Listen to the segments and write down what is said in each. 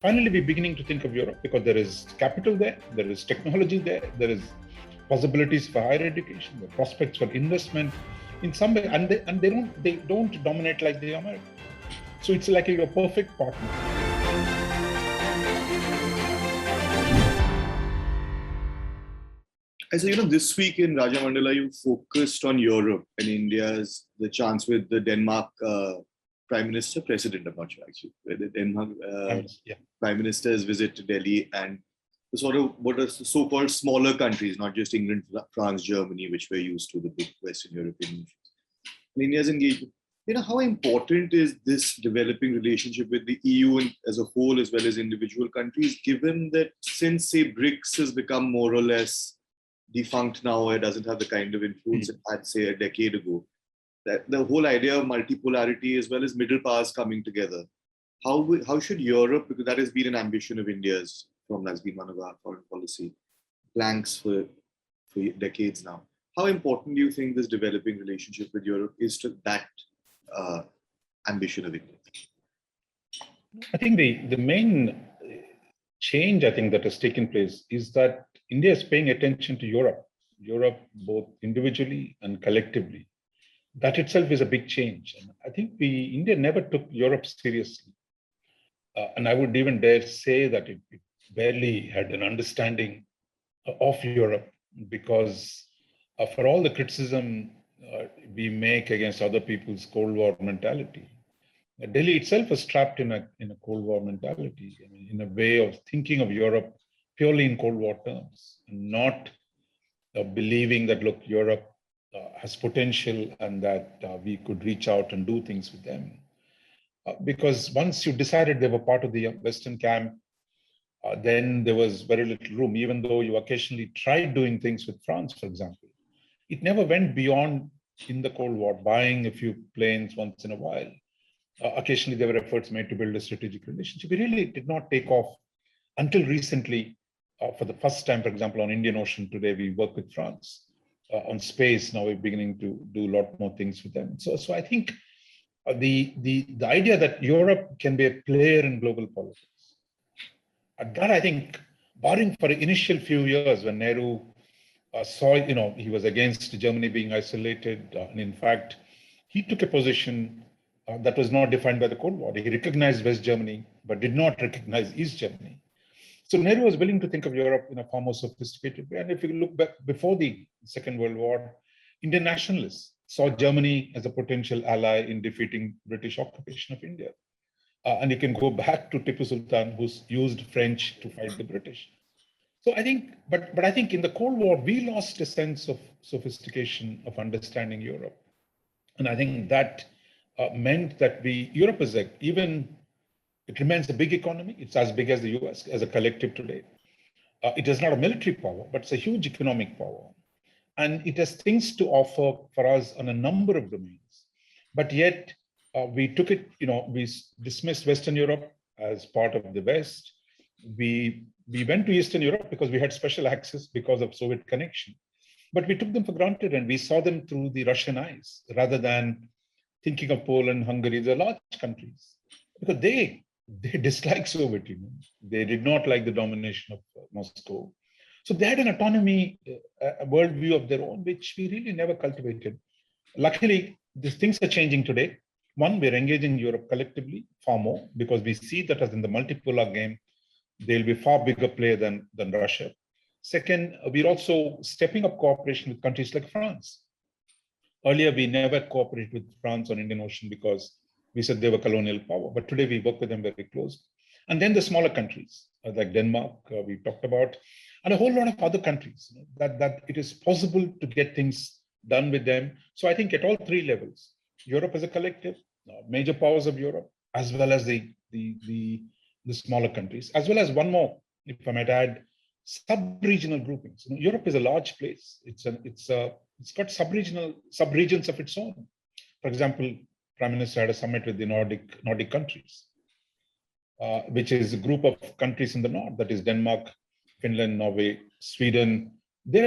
Finally, we're beginning to think of Europe because there is capital there is technology there is possibilities for higher education, the prospects for investment in some way, and they don't dominate like the Americans. So it's like a perfect partner. And so, this week in Rajamandala, you focused on Europe and India's the chance with the Denmark President, I'm not sure actually, where the Denmark Prime Minister's visit to Delhi and the sort of what are the so-called smaller countries, not just England, France, Germany, which we're used to, the big Western European nations. And India's engagement. How important is this developing relationship with the EU as a whole, as well as individual countries, given that since, say, BRICS has become more or less defunct now, it doesn't have the kind of influence it had, say, a decade ago, that the whole idea of multipolarity as well as middle powers coming together, how should Europe, because that has been an ambition of India's, that's been one of our foreign policy planks for decades now. How important do you think this developing relationship with Europe is to that ambition of India? I think the main change I think that has taken place is that India is paying attention to Europe both individually and collectively. That itself is a big change. And I think India never took Europe seriously. And I would even dare say that it barely had an understanding of Europe, because for all the criticism we make against other people's Cold War mentality, Delhi itself was trapped in a Cold War mentality, in a way of thinking of Europe purely in Cold War terms, and not believing that, look, Europe has potential and that we could reach out and do things with them. Because once you decided they were part of the Western camp, then there was very little room, even though you occasionally tried doing things with France, for example. It never went beyond, in the Cold War, buying a few planes once in a while. Occasionally, there were efforts made to build a strategic relationship. It really did not take off until recently. For the first time, for example, on Indian Ocean today, we work with France. On space, now we're beginning to do a lot more things with them. So I think the idea that Europe can be a player in global politics, that I think, barring for the initial few years when Nehru saw, he was against Germany being isolated, and in fact, he took a position that was not defined by the Cold War. He recognized West Germany, but did not recognize East Germany. So Nehru was willing to think of Europe in a far more sophisticated way. And if you look back before the Second World War, Indian nationalists saw Germany as a potential ally in defeating British occupation of India. And you can go back to Tipu Sultan, who's used French to fight the British. So I think, but I think in the Cold War, we lost a sense of sophistication of understanding Europe. And I think that meant that Europe is it remains a big economy. It's as big as the US as a collective today. It is not a military power, but it's a huge economic power. And it has things to offer for us on a number of domains. But yet we took it, we dismissed Western Europe as part of the West. We went to Eastern Europe because we had special access because of Soviet connection. But we took them for granted and we saw them through the Russian eyes rather than thinking of Poland, Hungary. They're large countries because they disliked Soviet Union. They did not like the domination of Moscow. So they had an autonomy, a worldview of their own, which we really never cultivated. Luckily, these things are changing today. One, we're engaging Europe collectively far more because we see that as in the multipolar game, they'll be a far bigger player than Russia. Second, we're also stepping up cooperation with countries like France. Earlier, we never cooperated with France on Indian Ocean because we said they were colonial power, but today we work with them very close. And then the smaller countries like Denmark, we talked about, and a whole lot of other countries, that it is possible to get things done with them. So I think at all three levels, Europe as a collective, major powers of Europe, as well as the smaller countries, as well as one more, if I might add, sub-regional groupings. Europe is a large place. It's got sub-regions of its own. For example, Prime Minister had a summit with the Nordic countries, which is a group of countries in the north, that is Denmark, Finland, Norway, Sweden. They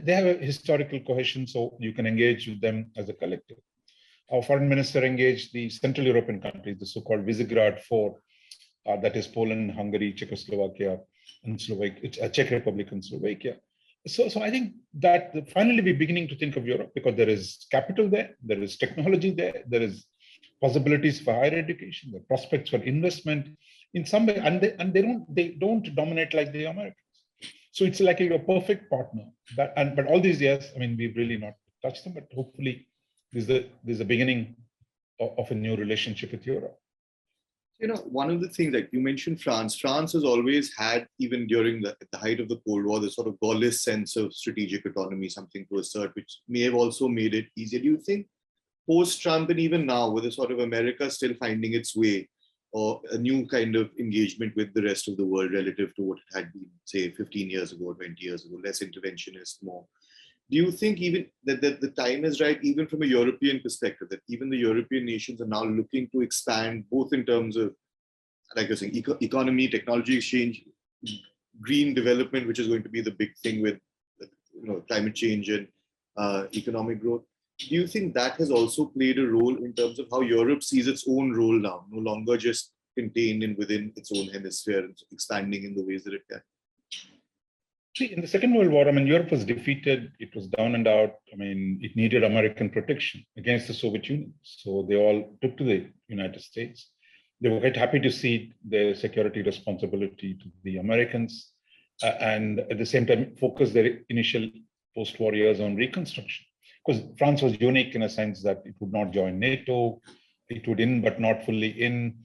have a historical cohesion, so you can engage with them as a collective. Our foreign minister engaged the Central European countries, the so-called Visegrad 4, that is Poland, Hungary, Czechoslovakia, and Czech Republic and Slovakia. So I think that finally we're beginning to think of Europe because there is capital there is technology there is possibilities for higher education, the prospects for investment in some way, and they don't dominate like the Americans. So it's like a perfect partner. But all these years, I mean, we've really not touched them, but hopefully there's a beginning of a new relationship with Europe. One of the things that you mentioned, France has always had, even during the height of the Cold War, the sort of Gaullist sense of strategic autonomy, something to assert, which may have also made it easier. Do you think post-Trump and even now, with a sort of America still finding its way, or a new kind of engagement with the rest of the world relative to what it had been, say, 15 years ago, 20 years ago, less interventionist, more. Do you think even that the time is right, even from a European perspective, that even the European nations are now looking to expand, both in terms of, like you're saying, economy, technology exchange, green development, which is going to be the big thing with climate change and economic growth? Do you think that has also played a role in terms of how Europe sees its own role now, no longer just contained within its own hemisphere and expanding in the ways that it can? See, in the Second World War, I mean, Europe was defeated. It was down and out. I mean, it needed American protection against the Soviet Union. So they all took to the United States. They were quite happy to cede their security responsibility to the Americans and at the same time focus their initial post-war years on reconstruction. Because France was unique in a sense that it would not join NATO, it would in but not fully in,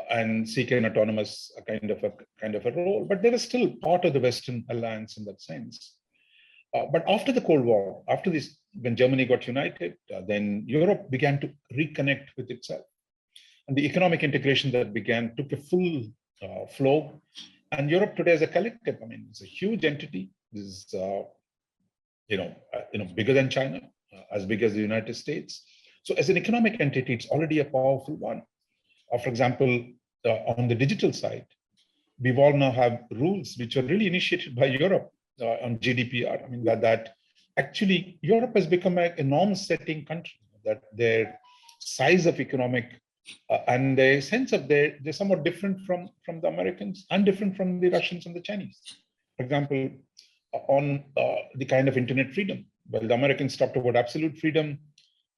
and seek an autonomous kind of a role. But they were still part of the Western alliance in that sense. But after the Cold War, after this, when Germany got united, then Europe began to reconnect with itself. And the economic integration that began took a full flow. And Europe today as a collective, I mean, it's a huge entity. It's bigger than China, as big as the United States. So as an economic entity, it's already a powerful one. For example, on the digital side, we all now have rules which are really initiated by Europe on GDPR. I mean, that actually Europe has become a norm-setting country, that their size of economic and the sense of they're somewhat different from the Americans and different from the Russians and the Chinese. For example, on the kind of internet freedom, well, the Americans talked about absolute freedom.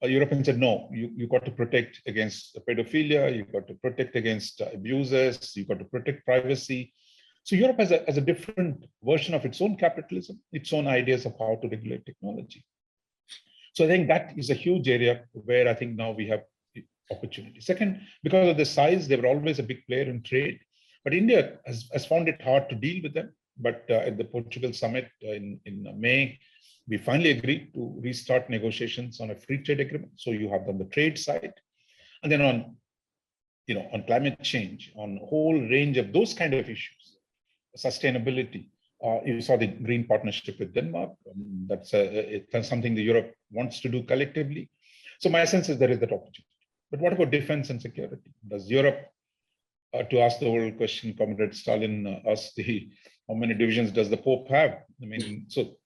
Europeans said, no, you got to protect against pedophilia, you got to protect against abusers, you got to protect privacy. So Europe has a different version of its own capitalism, its own ideas of how to regulate technology. So I think that is a huge area where I think now we have opportunity. Second, because of the size, they were always a big player in trade, but India has found it hard to deal with them. But at the Portugal summit in May, we finally agreed to restart negotiations on a free trade agreement. So you have on the trade side, and then on climate change, on a whole range of those kind of issues, sustainability. You saw the green partnership with Denmark. That's something that Europe wants to do collectively. So my sense is there is that opportunity. But what about defense and security? Does Europe, to ask the whole question, Comrade Stalin asked how many divisions does the Pope have? I mean, so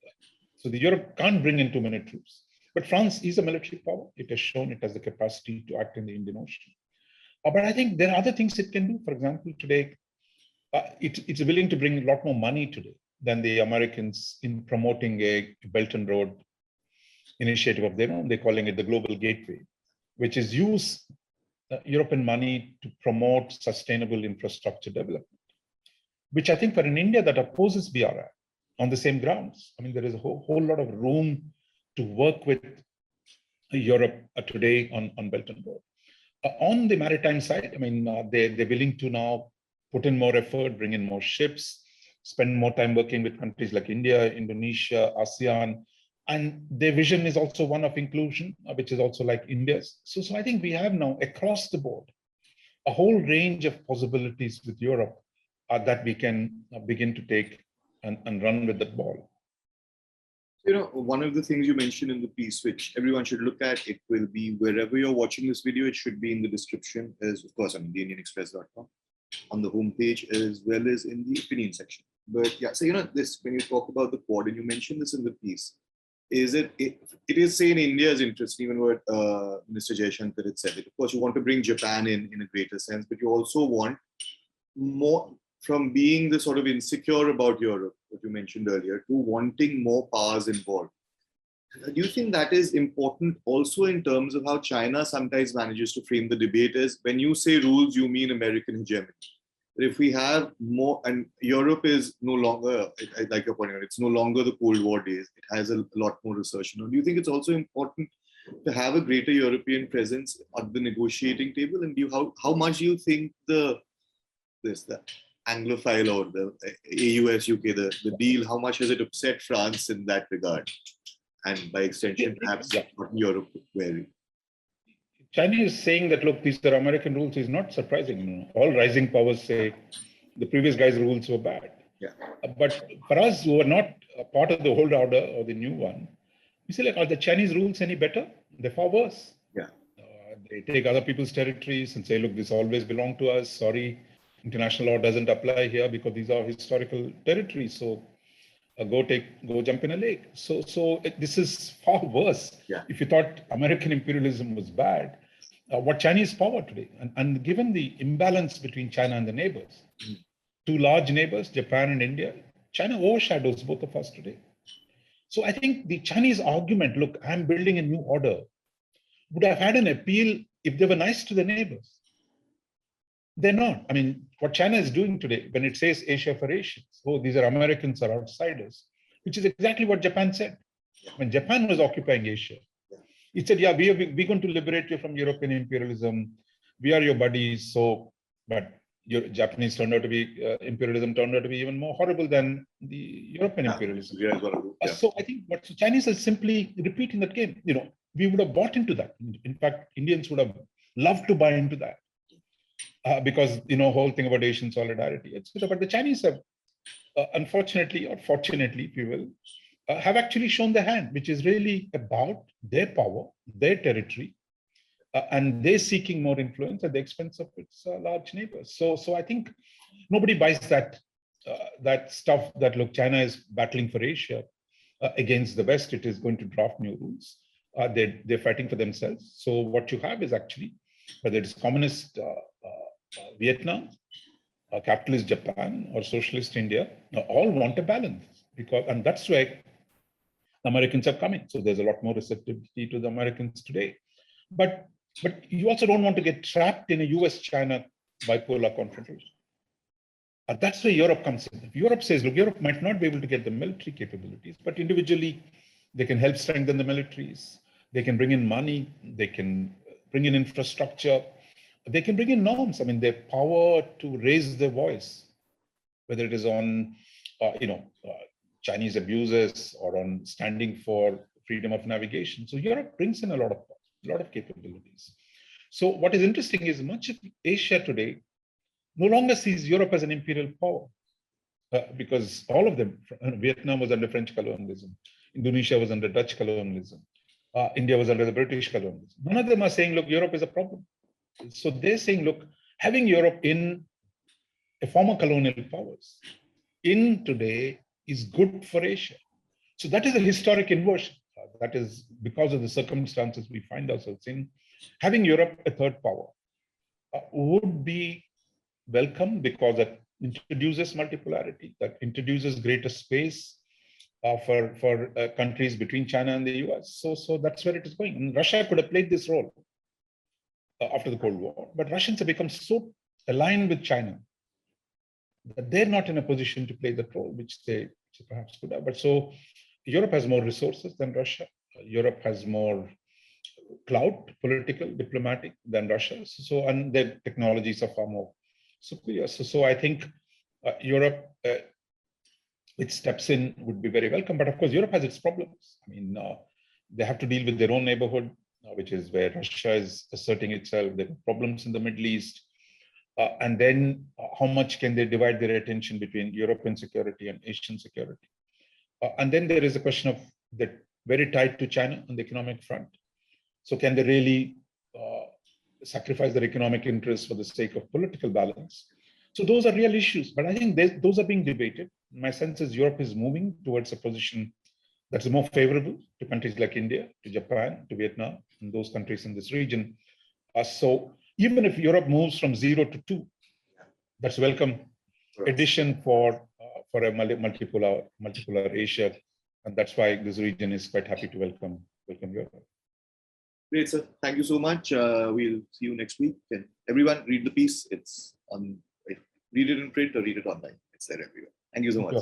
the Europe can't bring in too many troops. But France is a military power. It has shown it has the capacity to act in the Indian Ocean. But I think there are other things it can do. For example, today, it's willing to bring a lot more money today than the Americans in promoting a Belt and Road initiative of their own. They're calling it the Global Gateway, which is use European money to promote sustainable infrastructure development, which I think for an India that opposes BRI on the same grounds. I mean, there is a whole lot of room to work with Europe today on Belt and Road. On the maritime side, I mean, they're willing to now put in more effort, bring in more ships, spend more time working with countries like India, Indonesia, ASEAN. And their vision is also one of inclusion, which is also like India's. So I think we have now across the board a whole range of possibilities with Europe that we can begin to take and run with that ball. One of the things you mentioned in the piece, which everyone should look at, it will be wherever you're watching this video, it should be in the description, as of course, on theindianexpress.com, on the homepage, as well as in the opinion section. But yeah, so this, when you talk about the Quad, and you mentioned this in the piece, it is, say, in India's interest, even what Mr. Jaishankar had said. Of course, you want to bring Japan in a greater sense, but you also want more from being the sort of insecure about Europe, what you mentioned earlier, to wanting more powers involved. Do you think that is important also in terms of how China sometimes manages to frame the debate as when you say rules, you mean American hegemony? But if we have more, and Europe is no longer, like you're pointing out, it's no longer the Cold War days. It has a lot more research. Do you think it's also important to have a greater European presence at the negotiating table? And how much do you think the Anglophile or the AUS UK, the deal, how much has it upset France in that regard? And by extension, perhaps Europe vary. China is saying that, look, these are American rules is not surprising. All rising powers say the previous guy's rules were bad. Yeah. But for us who are not a part of the old order or the new one, we say, like, are the Chinese rules any better? They're far worse. Yeah. They take other people's territories and say, look, this always belonged to us. Sorry, international law doesn't apply here because these are historical territories. So go jump in a lake. So this is far worse. Yeah. If you thought American imperialism was bad, what Chinese power today, and given the imbalance between China and the neighbors, two large neighbors, Japan and India, China overshadows both of us today. So I think the Chinese argument, look, I'm building a new order, would have had an appeal if they were nice to the neighbors. They're not. I mean, what China is doing today, when it says Asia for Asians, oh, these are Americans or outsiders, which is exactly what Japan said. When Japan was occupying Asia, it said, yeah, we're going to liberate you from European imperialism. We are your buddies. So, but your Japanese turned out to be, imperialism turned out to be even more horrible than the European imperialism. So I think what the Chinese are simply repeating that game. We would have bought into that. In fact, Indians would have loved to buy into that. Because whole thing about Asian solidarity, etc. But the Chinese have, unfortunately or fortunately, if you will, have actually shown their hand, which is really about their power, their territory, and they're seeking more influence at the expense of its large neighbors. So I think nobody buys that stuff that, look, China is battling for Asia against the West. It is going to draft new rules. They're fighting for themselves. So what you have is actually, whether it's communist Vietnam, capitalist Japan, or socialist India, all want a balance, and that's why Americans are coming. So there's a lot more receptivity to the Americans today. But you also don't want to get trapped in a US-China bipolar confrontation. That's where Europe comes in. If Europe says, look, Europe might not be able to get the military capabilities, but individually they can help strengthen the militaries. They can bring in money. They can bring in infrastructure. They can bring in norms. I mean, their power to raise their voice, whether it is on, Chinese abuses or on standing for freedom of navigation. So Europe brings in a lot of capabilities. So what is interesting is much of Asia today no longer sees Europe as an imperial power, because all of them, Vietnam was under French colonialism, Indonesia was under Dutch colonialism, India was under the British colonialism. None of them are saying, look, Europe is a problem. So they're saying, look, having Europe in a former colonial powers in today is good for Asia. So that is a historic inversion. That is because of the circumstances we find ourselves in. Having Europe a third power would be welcome because that introduces multipolarity, that introduces greater space for countries between China and the US. So that's where it is going. And Russia could have played this role after the Cold War, but Russians have become so aligned with China that they're not in a position to play that role, which they perhaps could have. But so Europe has more resources than Russia. Europe has more clout, political, diplomatic than Russia. So and their technologies are far more superior. So I think Europe, which steps in, would be very welcome. But of course, Europe has its problems. I mean, they have to deal with their own neighborhood, which is where Russia is asserting itself. There are problems in the Middle East. And then how much can they divide their attention between European security and Asian security? And then there is a question of that very tied to China on the economic front. So can they really sacrifice their economic interests for the sake of political balance? So those are real issues, but I think those are being debated. My sense is Europe is moving towards a position that's more favorable to countries like India, to Japan, to Vietnam, and those countries in this region. So even if Europe moves from 0 to 2, that's welcome addition for a multipolar Asia, and that's why this region is quite happy to welcome Europe. Great, sir. Thank you so much. We'll see you next week. And everyone, read the piece. It's on. Read it in print or read it online. It's there everywhere. Thank you so much.